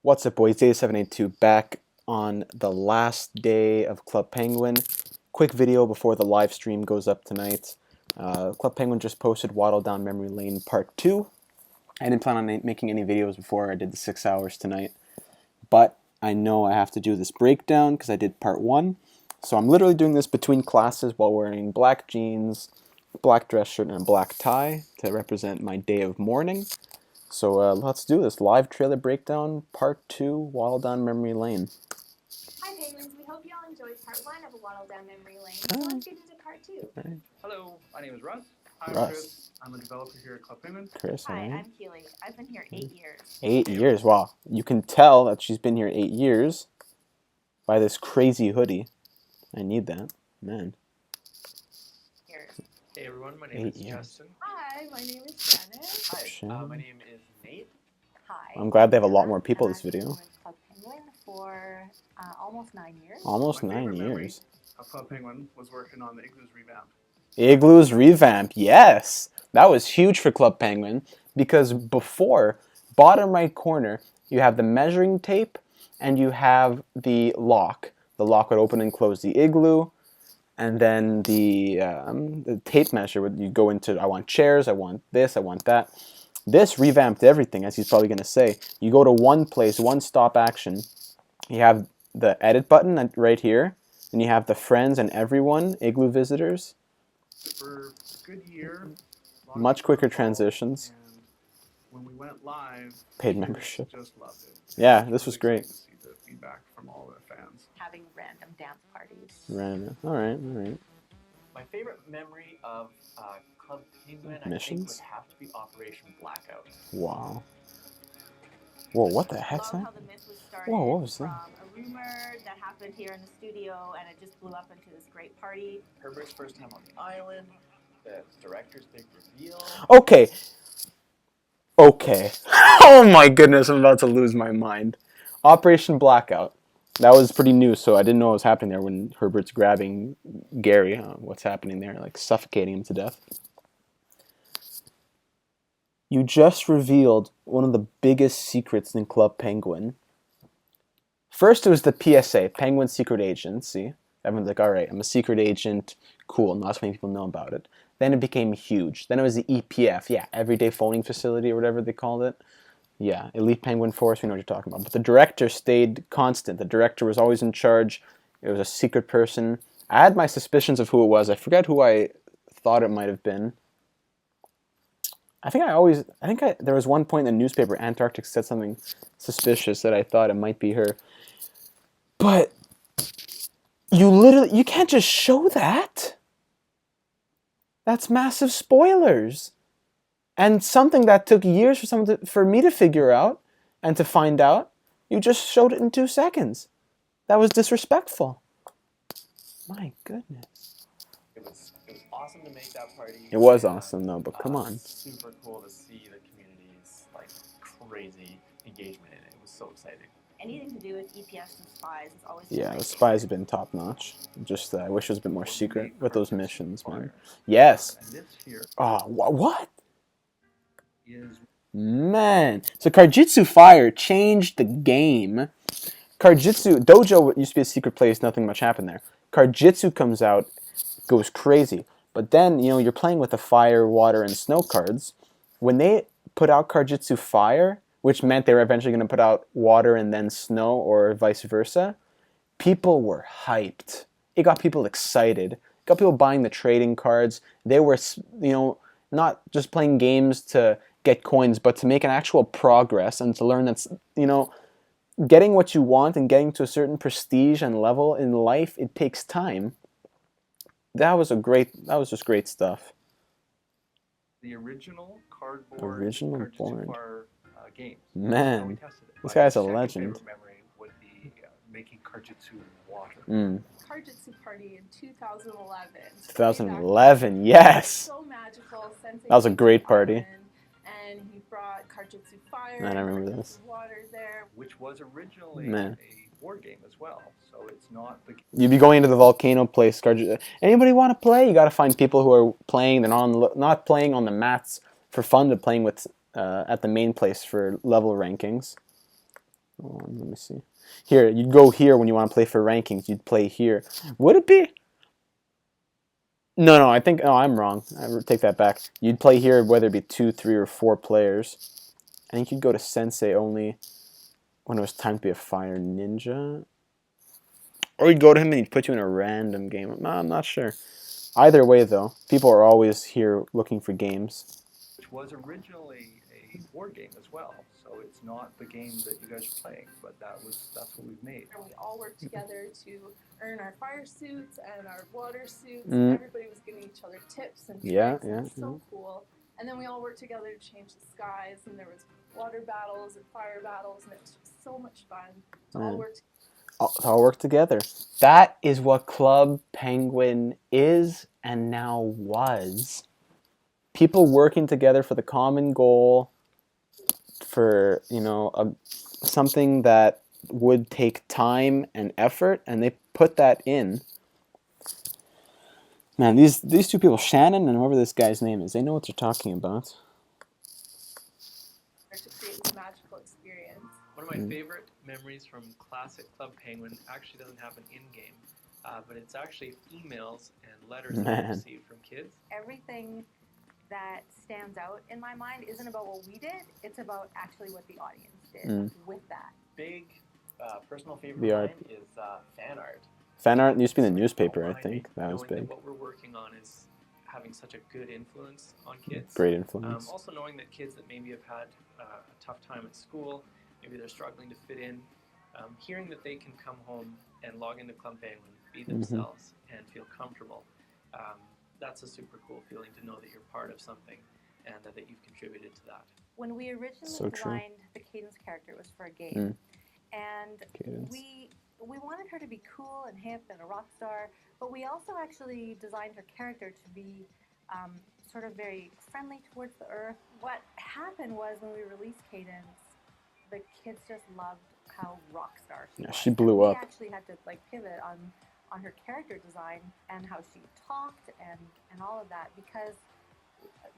What's up, boys? Day782 back on the last day of Club Penguin. Quick video before the live stream goes up tonight. Club Penguin just posted Waddle Down Memory Lane Part 2. I didn't plan on making any videos before I did the 6 hours tonight, but I know I have to do this breakdown because I did Part 1. So I'm literally doing this between classes while wearing black jeans, black dress shirt, and a black tie to represent my day of mourning. So let's do this. Live trailer breakdown, part 2, Waddle Down Memory Lane. Hi Penguins, we hope you all enjoyed part 1 of Waddle Down Memory Lane. So let's get into part 2. Right. Hello, my name is Russ. I'm Russ. Chris. I'm a developer here at Club Penguin. Chris, Hi, right? I'm Keely. I've been here 8 years. 8 years, wow. You can tell that she's been here 8 years by this crazy hoodie. I need that, man. Here. Hey everyone, my name 8 is years. Justin. Hi, my name is Janice. Hi, Shannon. my name is Nate. Hi. I'm glad they have a lot more Emma, people and this video. I've been with Club Penguin for almost 9 years. Almost My 9 favorite memory years. of Club Penguin was working on the Igloos revamp. Igloo's revamp, yes! That was huge for Club Penguin because before, bottom right corner, you have the measuring tape and you have the lock. The lock would open and close the igloo, and then the tape measure would you go into, I want chairs, I want this, I want that. This revamped everything, as he's probably going to say. You go to one place, one stop action. You have the edit button right here, and you have the friends and everyone, igloo visitors. For a good year. Much quicker transitions. And when we went live, Paid kids membership. just loved it. Yeah, It this was really great. exciting to see the feedback from all the fans. Having random dance parties. Right. All right. My favorite memory of Club Penguin, I think, Missions? would have to be Operation Blackout. Wow. Whoa, what the heck's Love that? how the myth was started Whoa, what was from that? a rumor that happened here in the studio, and it just blew up into this great party. Herbert's first time on the island, the director's big reveal. Okay. Oh my goodness, I'm about to lose my mind. Operation Blackout. That was pretty new, so I didn't know what was happening there when Herbert's grabbing Gary. What's happening there? Like suffocating him to death. You just revealed one of the biggest secrets in Club Penguin. First, it was the PSA, Penguin Secret Agency. Everyone's like, all right, I'm a secret agent. Cool, not so many people know about it. Then it became huge. Then it was the EPF, yeah, Everyday Phoning Facility or whatever they called it. Yeah, Elite Penguin Force, we know what you're talking about. But the director stayed constant. The director was always in charge. It was a secret person. I had my suspicions of who it was. I forget who I thought it might have been. There was one point in the newspaper, Antarctic said something suspicious that I thought it might be her. But you can't just show that. That's massive spoilers. And something that took years for me to figure out and to find out, you just showed it in 2 seconds. That was disrespectful. My goodness. It was awesome to make that party. It was awesome though, but come on. Super cool to see the community's like crazy engagement in it. It was so exciting. Anything to do with EPS and spies is always Yeah, great. the spies have been top notch. Just I wish it was a bit more secret with those missions, man. Yes. And this here Oh, what? is Man. So Karjitsu Fire changed the game. Karjitsu Dojo used to be a secret place, nothing much happened there. Karjitsu comes out, goes crazy. But then, you're playing with the fire, water, and snow cards. When they put out Karjitsu Fire, which meant they were eventually going to put out water and then snow or vice versa, people were hyped. It got people excited. It got people buying the trading cards. They were, not just playing games to get coins, but to make an actual progress and to learn that's, getting what you want and getting to a certain prestige and level in life, it takes time. That was just great stuff. the original cardboard Original Karjitsu board. Fire games. Man, How we tested it. this My guy's a second legend. favorite memory would be making Karjitsu water. Karjitsu party in 2011. 2011, yes. So magical. Sensei That was a came great to party. Ireland, and he brought Karjitsu fire. Man, I and remember Karjitsu this. water there. Which was originally Man. a board game as well. So it's not the You'd be going into the volcano place. Anybody want to play? You got to find people who are playing. They're not playing on the mats for fun, but playing with at the main place for level rankings. Hold on, let me see. Here, you'd go here when you want to play for rankings. You'd play here. Would it be? No, I think. Oh, I'm wrong. I take that back. You'd play here whether it be 2, 3, or 4 players. I think you'd go to Sensei only when it was time to be a fire ninja. Or you'd go to him and he'd put you in a random game. No, I'm not sure. Either way, though, people are always here looking for games. Which was originally a board game as well. So it's not the game that you guys are playing, but that's what we've made. And we all worked together to earn our fire suits and our water suits. Mm. Everybody was giving each other tips and tricks. Yeah, It was so cool. And then we all worked together to change the skies, and there was water battles and fire battles, and it was just so much fun to all work together. All work together. That is what Club Penguin is and now was. People working together for the common goal, for something that would take time and effort, and they put that in. Man, these two people, Shannon and whoever this guy's name is, they know what they're talking about. To create this magical experience. One of my favorite memories from classic Club Penguin actually doesn't happen in-game, but it's actually emails and letters that I received from kids. Everything that stands out in my mind isn't about what we did, it's about actually what the audience did with that. Big personal favorite The of art. mine is fan art. Fan art used to be in the newspaper, I think. That was Knowing big. that what we're working on is having such a good influence on kids. Great influence. Also knowing that kids that maybe have had a tough time at school, maybe they're struggling to fit in, hearing that they can come home and log into Club Penguin, be themselves, and feel comfortable, that's a super cool feeling to know that you're part of something and that you've contributed to that. When we originally So true. designed the Cadence character, it was for a game. And Cadence. we wanted her to be cool and hip and a rock star, but we also actually designed her character to be sort of very friendly towards the earth. What happened was when we released Cadence, the kids just loved how rock star she was. She blew and up. We actually had to pivot on her character design and how she talked and all of that, because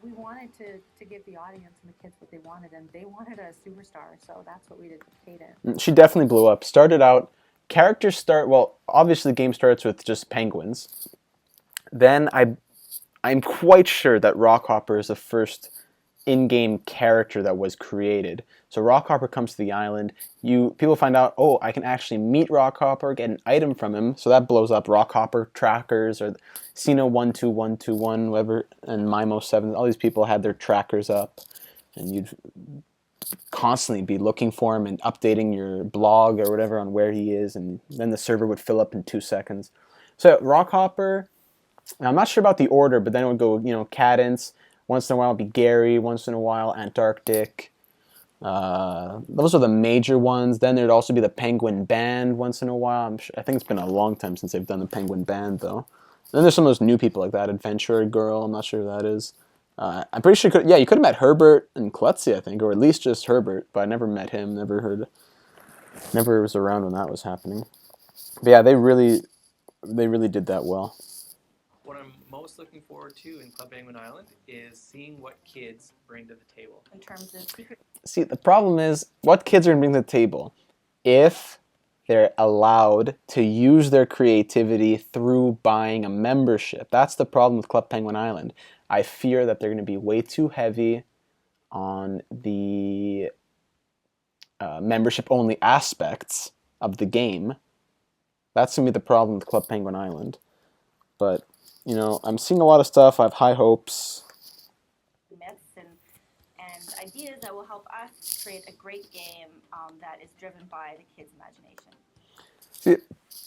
we wanted to give the audience and the kids what they wanted, and they wanted a superstar, so that's what we did with Cadence. She definitely blew up. Started out, well, obviously the game starts with just penguins. Then I'm quite sure that Rockhopper is the first in-game character that was created. So Rockhopper comes to the island. People find out, oh, I can actually meet Rockhopper, get an item from him. So that blows up Rockhopper trackers, or Cino 12121, whatever, and Mimo 7. All these people had their trackers up, and you'd constantly be looking for him and updating your blog or whatever on where he is, and then the server would fill up in 2 seconds. So Rockhopper, I'm not sure about the order, but then it would go, Cadence. Once in a while it'd be Gary. Once in a while Antarctic. Those are the major ones. Then there'd also be the Penguin Band once in a while. I think it's been a long time since they've done the Penguin Band, though. And then there's some of those new people like that. Adventurer Girl, I'm not sure who that is. I'm pretty sure, you could have met Herbert and Klutzy, I think, or at least just Herbert, but I never met him, never was around when that was happening. But yeah, they really did that well. What I'm most looking forward to in Club Penguin Island is seeing what kids bring to the table. In terms of secret. See, the problem is, what kids are going to bring to the table? If they're allowed to use their creativity through buying a membership. That's the problem with Club Penguin Island. I fear that they're going to be way too heavy on the membership-only aspects of the game. That's going to be the problem with Club Penguin Island. But, I'm seeing a lot of stuff. I have high hopes. Myths and ideas that will help us create a great game that is driven by the kids' imagination. See,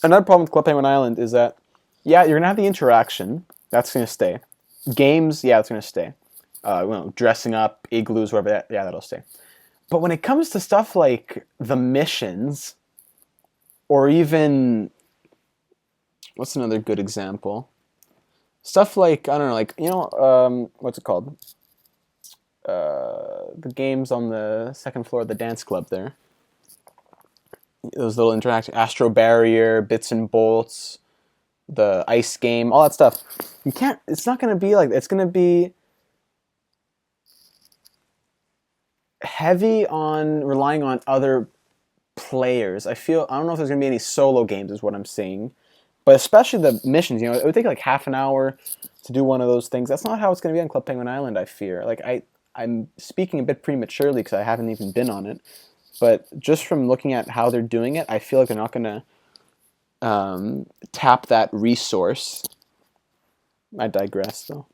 another problem with Club Penguin Island is that, you're going to have the interaction. That's going to stay. Games, that's going to stay. Dressing up, igloos, whatever, that'll stay. But when it comes to stuff like the missions, or even, what's another good example? Stuff like, I don't know, what's it called? The games on the second floor of the dance club there. Those little interactive, Astro Barrier, Bits and Bolts, the ice game, all that stuff. It's not going to be like, it's going to be heavy on relying on other players. I don't know if there's gonna be any solo games, is what I'm saying. But especially the missions, it would take like half an hour to do one of those things. That's not how it's gonna be on Club Penguin Island, I fear. Like I'm speaking a bit prematurely because I haven't even been on it. But just from looking at how they're doing it, I feel like they're not gonna tap that resource. I digress, though.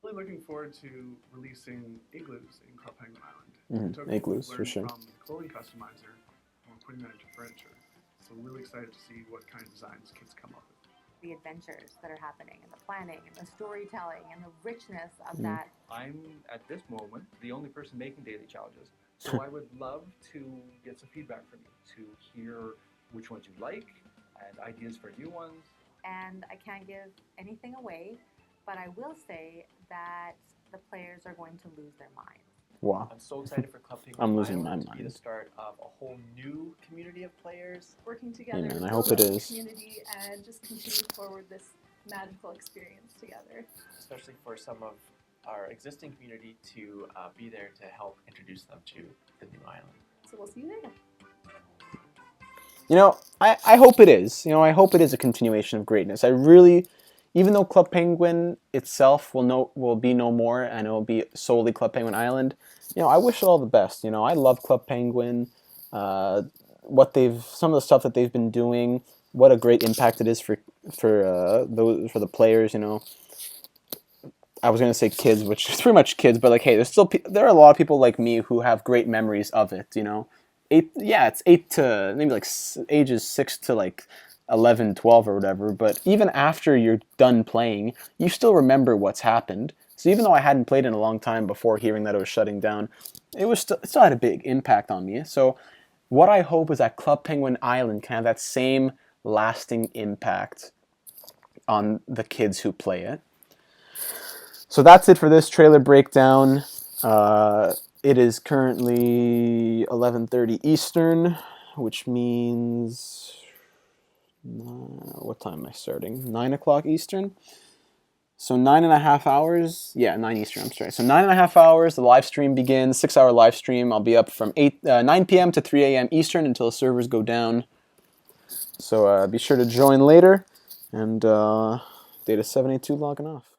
Really looking forward to releasing igloos in Club Penguin Island. Mhm, We took what igloos, we for learned sure. from the clothing customizer, and we're putting that into furniture. So really excited to see what kind of designs kids come up with. The adventures that are happening, and the planning, and the storytelling, and the richness of Mm. that. I'm at this moment the only person making daily challenges, so I would love to get some feedback from you to hear which ones you like and ideas for new ones. And I can't give anything away, but I will say that the players are going to lose their minds. Wow. I'm so excited for Club Penguin I'm losing Island my to be the mind. start of a whole new community of players. Working together, Amen. I build hope it up the is. community, and just continue forward this magical experience together. Especially for some of our existing community to be there to help introduce them to the new island. So we'll see you there. I hope it is. I hope it is a continuation of greatness. I really, even though Club Penguin itself will be no more and it will be solely Club Penguin Island, I wish it all the best. I love Club Penguin. Some of the stuff that they've been doing, what a great impact it is for the players. I was gonna say kids, which is pretty much kids, but like, hey, there are a lot of people like me who have great memories of it. It's 8 to maybe like ages 6 to like 11, 12 or whatever. But even after you're done playing, you still remember what's happened. So even though I hadn't played in a long time before hearing that it was shutting down, it still had a big impact on me. So what I hope is that Club Penguin Island can have that same lasting impact on the kids who play it. So that's it for this trailer breakdown. It is currently 11:30 Eastern, which means what time am I starting? 9 o'clock Eastern. So 9.5 hours. Yeah, 9 Eastern. I'm sorry. So 9.5 hours. The live stream begins. 6-hour live stream. I'll be up from 9 p.m. to 3 a.m. Eastern until the servers go down. So be sure to join later. And Data 782 logging off.